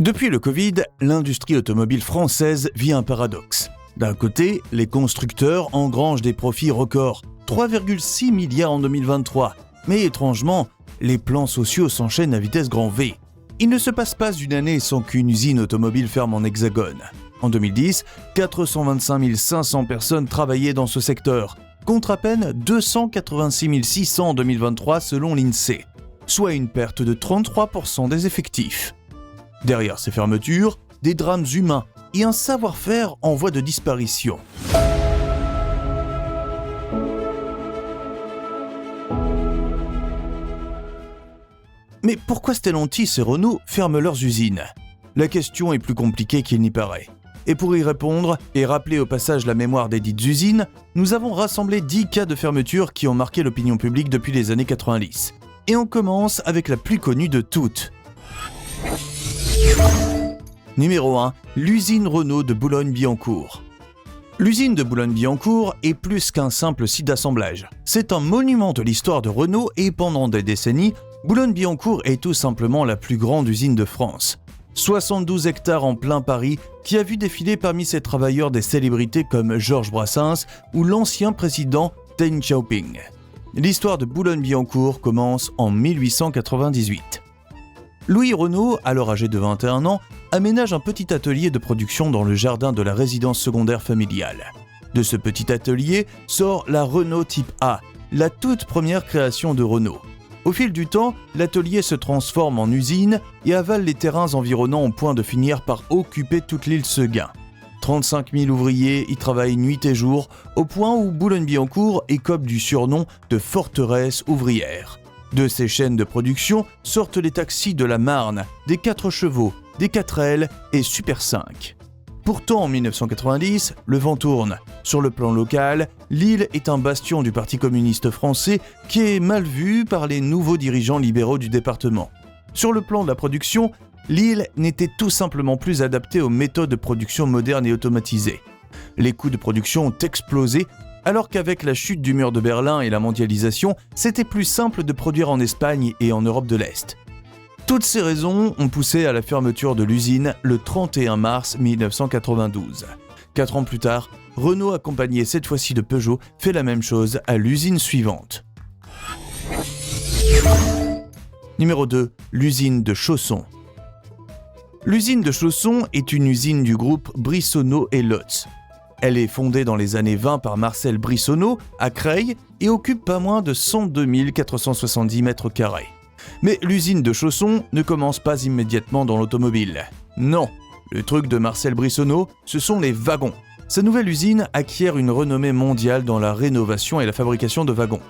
Depuis le Covid, l'industrie automobile française vit un paradoxe. D'un côté, les constructeurs engrangent des profits records, 3,6 milliards en 2023. Mais étrangement, les plans sociaux s'enchaînent à vitesse grand V. Il ne se passe pas une année sans qu'une usine automobile ferme en Hexagone. En 2010, 425 500 personnes travaillaient dans ce secteur, contre à peine 286 600 en 2023 selon l'INSEE, soit une perte de 33% des effectifs. Derrière ces fermetures, des drames humains et un savoir-faire en voie de disparition. Mais pourquoi Stellantis et Renault ferment leurs usines ? La question est plus compliquée qu'il n'y paraît. Et pour y répondre, et rappeler au passage la mémoire des dites usines, nous avons rassemblé 10 cas de fermeture qui ont marqué l'opinion publique depuis les années 90. Et on commence avec la plus connue de toutes. Numéro 1. L'usine Renault de Boulogne-Billancourt. L'usine de Boulogne-Billancourt est plus qu'un simple site d'assemblage. C'est un monument de l'histoire de Renault et pendant des décennies, Boulogne-Billancourt est tout simplement la plus grande usine de France. 72 hectares en plein Paris qui a vu défiler parmi ses travailleurs des célébrités comme Georges Brassens ou l'ancien président Deng Xiaoping. L'histoire de Boulogne-Billancourt commence en 1898. Louis Renault, alors âgé de 21 ans, aménage un petit atelier de production dans le jardin de la résidence secondaire familiale. De ce petit atelier sort la Renault Type A, la toute première création de Renault. Au fil du temps, l'atelier se transforme en usine et avale les terrains environnants au point de finir par occuper toute l'île Seguin. 35 000 ouvriers y travaillent nuit et jour, au point où Boulogne-Billancourt écope du surnom de forteresse ouvrière. De ces chaînes de production sortent les taxis de la Marne, des 4 chevaux, des 4L et Super 5. Pourtant, en 1990, le vent tourne. Sur le plan local, l'île est un bastion du Parti communiste français qui est mal vu par les nouveaux dirigeants libéraux du département. Sur le plan de la production, l'île n'était tout simplement plus adaptée aux méthodes de production modernes et automatisées. Les coûts de production ont explosé, alors qu'avec la chute du mur de Berlin et la mondialisation, c'était plus simple de produire en Espagne et en Europe de l'Est. Toutes ces raisons ont poussé à la fermeture de l'usine le 31 mars 1992. 4 ans plus tard, Renault, accompagné cette fois-ci de Peugeot, fait la même chose à l'usine suivante. Numéro 2. L'usine de Chausson. L'usine de Chausson est une usine du groupe Brissonneau et Lotz. Elle est fondée dans les années 20 par Marcel Brissonneau à Creil et occupe pas moins de 102 470 mètres carrés. Mais l'usine de Chausson ne commence pas immédiatement dans l'automobile. Non, le truc de Marcel Brissonneau, ce sont les wagons. Sa nouvelle usine acquiert une renommée mondiale dans la rénovation et la fabrication de wagons.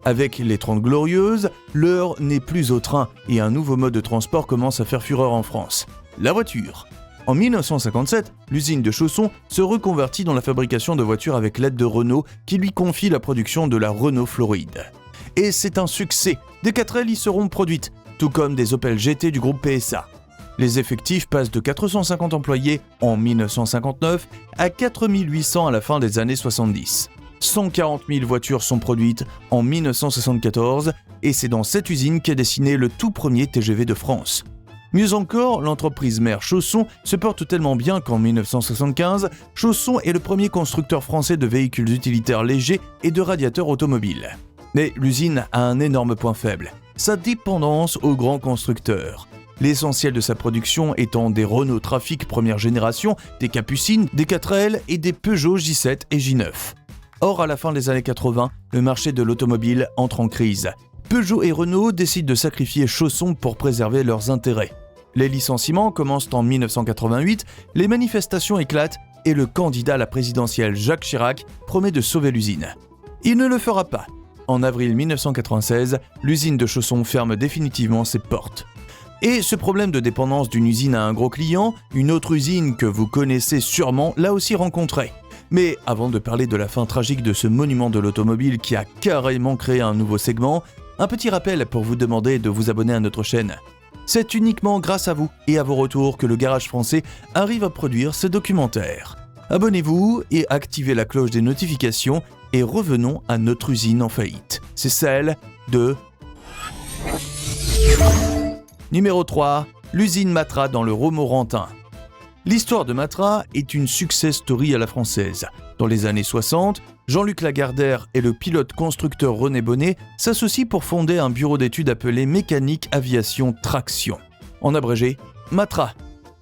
Avec les 30 Glorieuses, l'heure n'est plus au train et un nouveau mode de transport commence à faire fureur en France, la voiture. En 1957, l'usine de Chausson se reconvertit dans la fabrication de voitures avec l'aide de Renault qui lui confie la production de la Renault Floride. Et c'est un succès, des 4L y seront produites, tout comme des Opel GT du groupe PSA. Les effectifs passent de 450 employés en 1959 à 4 800 à la fin des années 70. 140 000 voitures sont produites en 1974 et c'est dans cette usine qu'est dessiné le tout premier TGV de France. Mieux encore, l'entreprise mère Chausson se porte tellement bien qu'en 1975, Chausson est le premier constructeur français de véhicules utilitaires légers et de radiateurs automobiles. Mais l'usine a un énorme point faible, sa dépendance aux grands constructeurs. L'essentiel de sa production étant des Renault Trafic première génération, des Capucines, des 4L et des Peugeot J7 et J9. Or, à la fin des années 80, le marché de l'automobile entre en crise. Peugeot et Renault décident de sacrifier Chausson pour préserver leurs intérêts. Les licenciements commencent en 1988, les manifestations éclatent et le candidat à la présidentielle Jacques Chirac promet de sauver l'usine. Il ne le fera pas. En avril 1996, l'usine de Chausson ferme définitivement ses portes. Et ce problème de dépendance d'une usine à un gros client, une autre usine que vous connaissez sûrement l'a aussi rencontré. Mais avant de parler de la fin tragique de ce monument de l'automobile qui a carrément créé un nouveau segment, un petit rappel pour vous demander de vous abonner à notre chaîne. C'est uniquement grâce à vous et à vos retours que le Garage Français arrive à produire ce documentaire. Abonnez-vous et activez la cloche des notifications et revenons à notre usine en faillite. C'est celle de... Numéro 3. l'usine Matra dans le Romorantin. L'histoire de Matra est une success story à la française. Dans les années 60, Jean-Luc Lagardère et le pilote-constructeur René Bonnet s'associent pour fonder un bureau d'études appelé Mécanique Aviation Traction. En abrégé, Matra.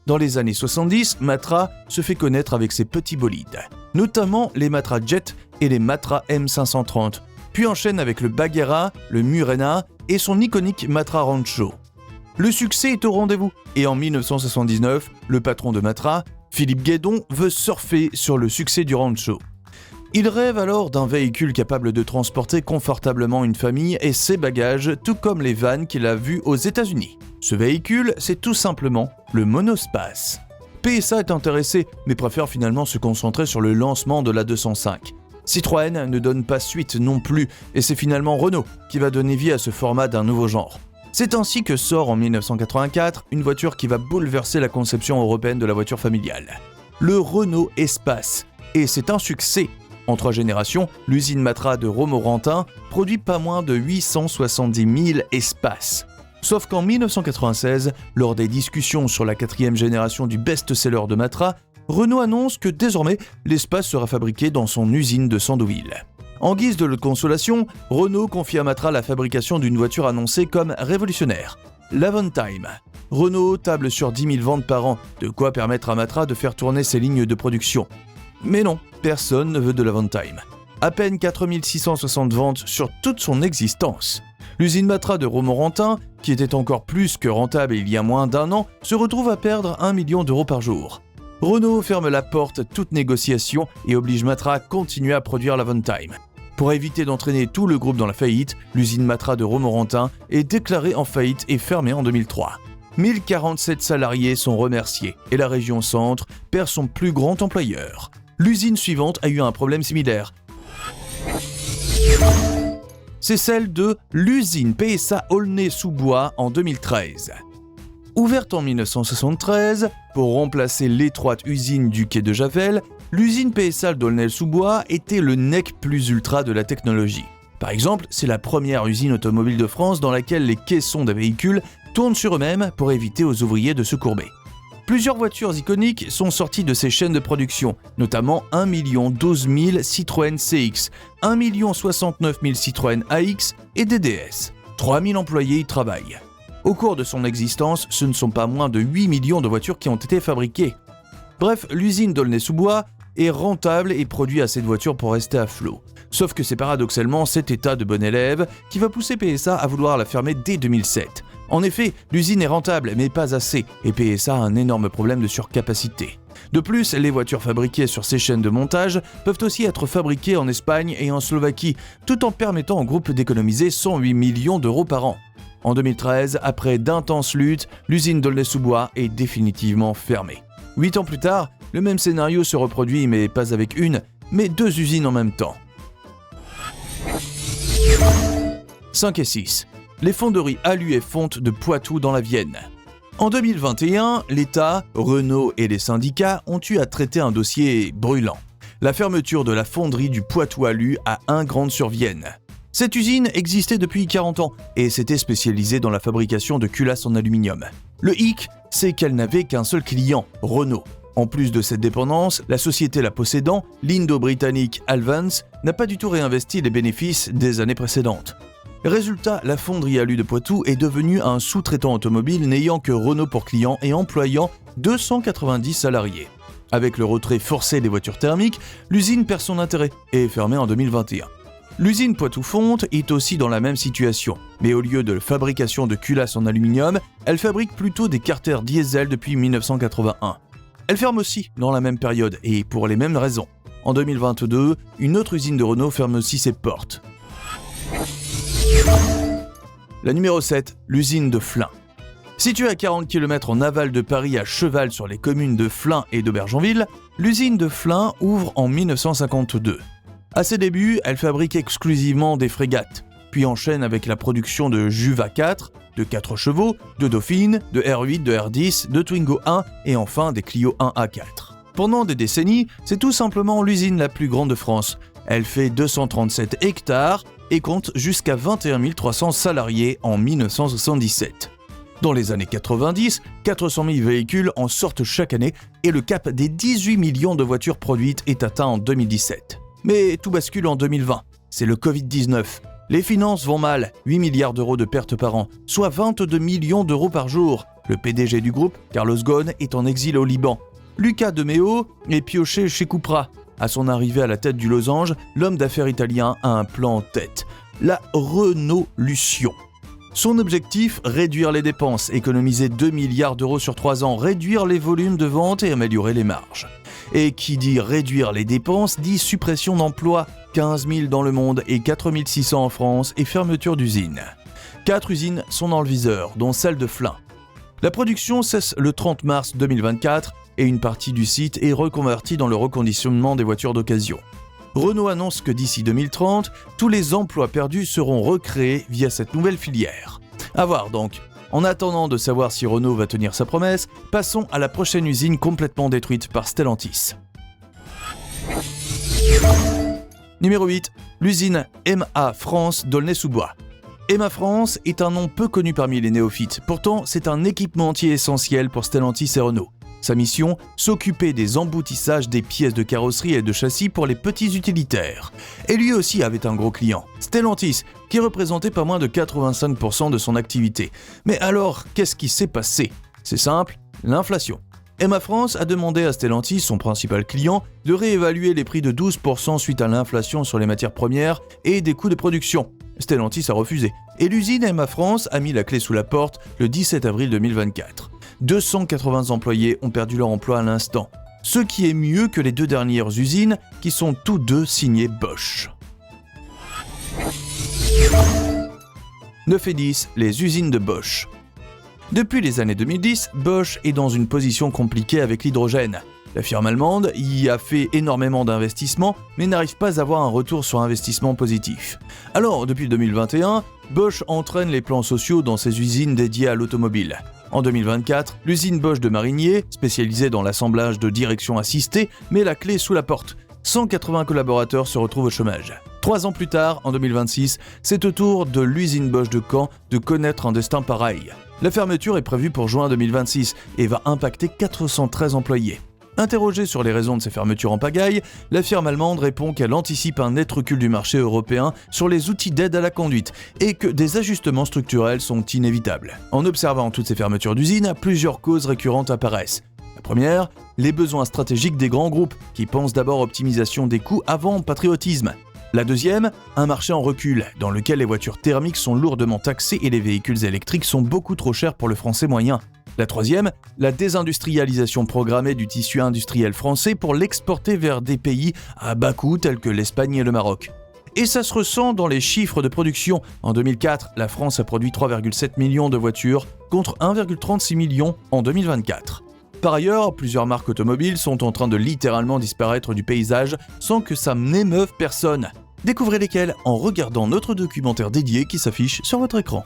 Dans les années 70, Matra se fait connaître avec ses petits bolides, notamment les Matra Jet et les Matra M530, puis enchaîne avec le Bagheera, le Murena et son iconique Matra Rancho. Le succès est au rendez-vous, et en 1979, le patron de Matra, Philippe Guédon, veut surfer sur le succès du Rancho. Il rêve alors d'un véhicule capable de transporter confortablement une famille et ses bagages, tout comme les vannes qu'il a vues aux États-Unis. Ce véhicule, c'est tout simplement le monospace. PSA est intéressé, mais préfère finalement se concentrer sur le lancement de la 205. Citroën ne donne pas suite non plus, et c'est finalement Renault qui va donner vie à ce format d'un nouveau genre. C'est ainsi que sort en 1984 une voiture qui va bouleverser la conception européenne de la voiture familiale. Le Renault Espace. Et c'est un succès. En 3 générations, l'usine Matra de Romorantin produit pas moins de 870 000 Espaces. Sauf qu'en 1996, lors des discussions sur la 4e génération du best-seller de Matra, Renault annonce que désormais, l'Espace sera fabriqué dans son usine de Sandouville. En guise de consolation, Renault confie à Matra la fabrication d'une voiture annoncée comme révolutionnaire, l'Avantime. Renault table sur 10 000 ventes par an, de quoi permettre à Matra de faire tourner ses lignes de production. Mais non, personne ne veut de l'Avantime. À peine 4 660 ventes sur toute son existence. L'usine Matra de Romorantin, qui était encore plus que rentable il y a moins d'un an, se retrouve à perdre 1 million d'euros par jour. Renault ferme la porte à toute négociation et oblige Matra à continuer à produire l'Avantime. Pour éviter d'entraîner tout le groupe dans la faillite, l'usine Matra de Romorantin est déclarée en faillite et fermée en 2003. 1047 salariés sont remerciés et la région Centre perd son plus grand employeur. L'usine suivante a eu un problème similaire. C'est celle de l'usine PSA Aulnay-sous-Bois en 2013. Ouverte en 1973, pour remplacer l'étroite usine du quai de Javel, l'usine PSA d'Aulnay-sous-Bois était le nec plus ultra de la technologie. Par exemple, c'est la première usine automobile de France dans laquelle les caissons des véhicules tournent sur eux-mêmes pour éviter aux ouvriers de se courber. Plusieurs voitures iconiques sont sorties de ces chaînes de production, notamment 1 012 000 Citroën CX, 1 069 000 Citroën AX et DDS. 3 000 employés y travaillent. Au cours de son existence, ce ne sont pas moins de 8 millions de voitures qui ont été fabriquées. Bref, l'usine d'Aulnay-sous-Bois est rentable et produit assez de voitures pour rester à flot. Sauf que c'est paradoxalement cet état de bon élève qui va pousser PSA à vouloir la fermer dès 2007. En effet, l'usine est rentable, mais pas assez, et PSA a un énorme problème de surcapacité. De plus, les voitures fabriquées sur ces chaînes de montage peuvent aussi être fabriquées en Espagne et en Slovaquie, tout en permettant au groupe d'économiser 108 millions d'euros par an. En 2013, après d'intenses luttes, l'usine d'Aulnay-sous-Bois est définitivement fermée. 8 ans plus tard, le même scénario se reproduit, mais pas avec une, mais 2 usines en même temps. 5 et 6. Les fonderies Alu et Fonte de Poitou dans la Vienne. En 2021, l'État, Renault et les syndicats ont eu à traiter un dossier brûlant. La fermeture de la fonderie du Poitou Alu à Ingrandes-sur-Vienne. Cette usine existait depuis 40 ans et s'était spécialisée dans la fabrication de culasses en aluminium. Le hic, c'est qu'elle n'avait qu'un seul client, Renault. En plus de cette dépendance, la société la possédant, l'indo-britannique Alvans, n'a pas du tout réinvesti les bénéfices des années précédentes. Résultat, la fonderie Alu de Poitou est devenue un sous-traitant automobile n'ayant que Renault pour client et employant 290 salariés. Avec le retrait forcé des voitures thermiques, l'usine perd son intérêt et est fermée en 2021. L'usine Poitou-Fonte est aussi dans la même situation, mais au lieu de fabrication de culasses en aluminium, elle fabrique plutôt des carters diesel depuis 1981. Elle ferme aussi dans la même période et pour les mêmes raisons. En 2022, une autre usine de Renault ferme aussi ses portes. La numéro 7, l'usine de Flins. Située à 40 km en aval de Paris à cheval sur les communes de Flins et d'Aubergenville, l'usine de Flins ouvre en 1952. À ses débuts, elle fabrique exclusivement des frégates, puis enchaîne avec la production de Juva 4, de 4 chevaux, de Dauphine, de R8, de R10, de Twingo 1 et enfin des Clio 1 A4. Pendant des décennies, c'est tout simplement l'usine la plus grande de France. Elle fait 237 hectares et compte jusqu'à 21 300 salariés en 1977. Dans les années 90, 400 000 véhicules en sortent chaque année et le cap des 18 millions de voitures produites est atteint en 2017. Mais tout bascule en 2020. C'est le Covid-19. Les finances vont mal, 8 milliards d'euros de pertes par an, soit 22 millions d'euros par jour. Le PDG du groupe, Carlos Ghosn, est en exil au Liban. Luca De Meo est pioché chez Cupra. À son arrivée à la tête du losange, l'homme d'affaires italien a un plan en tête. La Renaulution. Son objectif, réduire les dépenses, économiser 2 milliards d'euros sur 3 ans, réduire les volumes de vente et améliorer les marges. Et qui dit réduire les dépenses dit suppression d'emplois, 15 000 dans le monde et 4 600 en France et fermeture d'usines. 4 usines sont dans le viseur, dont celle de Flins. La production cesse le 30 mars 2024 et une partie du site est reconvertie dans le reconditionnement des voitures d'occasion. Renault annonce que d'ici 2030, tous les emplois perdus seront recréés via cette nouvelle filière. À voir donc. En attendant de savoir si Renault va tenir sa promesse, passons à la prochaine usine complètement détruite par Stellantis. Numéro 8. L'usine MA France d'Aulnay-sous-Bois. MA France est un nom peu connu parmi les néophytes, pourtant c'est un équipementier essentiel pour Stellantis et Renault. Sa mission, s'occuper des emboutissages des pièces de carrosserie et de châssis pour les petits utilitaires. Et lui aussi avait un gros client, Stellantis, qui représentait pas moins de 85% de son activité. Mais alors, qu'est-ce qui s'est passé ? C'est simple, l'inflation. MA France a demandé à Stellantis, son principal client, de réévaluer les prix de 12% suite à l'inflation sur les matières premières et des coûts de production. Stellantis a refusé, et l'usine MA France a mis la clé sous la porte le 17 avril 2024. 280 employés ont perdu leur emploi à l'instant, ce qui est mieux que les 2 dernières usines qui sont toutes deux signées Bosch. 9 et 10, les usines de Bosch. Depuis les années 2010, Bosch est dans une position compliquée avec l'hydrogène. La firme allemande y a fait énormément d'investissements, mais n'arrive pas à avoir un retour sur investissement positif. Alors, depuis 2021, Bosch entraîne les plans sociaux dans ses usines dédiées à l'automobile. En 2024, l'usine Bosch de Marigné, spécialisée dans l'assemblage de directions assistées, met la clé sous la porte. 180 collaborateurs se retrouvent au chômage. 3 ans plus tard, en 2026, c'est au tour de l'usine Bosch de Caen de connaître un destin pareil. La fermeture est prévue pour juin 2026 et va impacter 413 employés. Interrogée sur les raisons de ces fermetures en pagaille, la firme allemande répond qu'elle anticipe un net recul du marché européen sur les outils d'aide à la conduite et que des ajustements structurels sont inévitables. En observant toutes ces fermetures d'usines, plusieurs causes récurrentes apparaissent. La première, les besoins stratégiques des grands groupes qui pensent d'abord optimisation des coûts avant patriotisme. La deuxième, un marché en recul, dans lequel les voitures thermiques sont lourdement taxées et les véhicules électriques sont beaucoup trop chers pour le français moyen. La troisième, la désindustrialisation programmée du tissu industriel français pour l'exporter vers des pays à bas coût tels que l'Espagne et le Maroc. Et ça se ressent dans les chiffres de production. En 2004, la France a produit 3,7 millions de voitures contre 1,36 million en 2024. Par ailleurs, plusieurs marques automobiles sont en train de littéralement disparaître du paysage sans que ça n'émeuve personne. Découvrez lesquelles en regardant notre documentaire dédié qui s'affiche sur votre écran.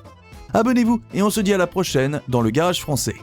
Abonnez-vous et on se dit à la prochaine dans le Garage Français.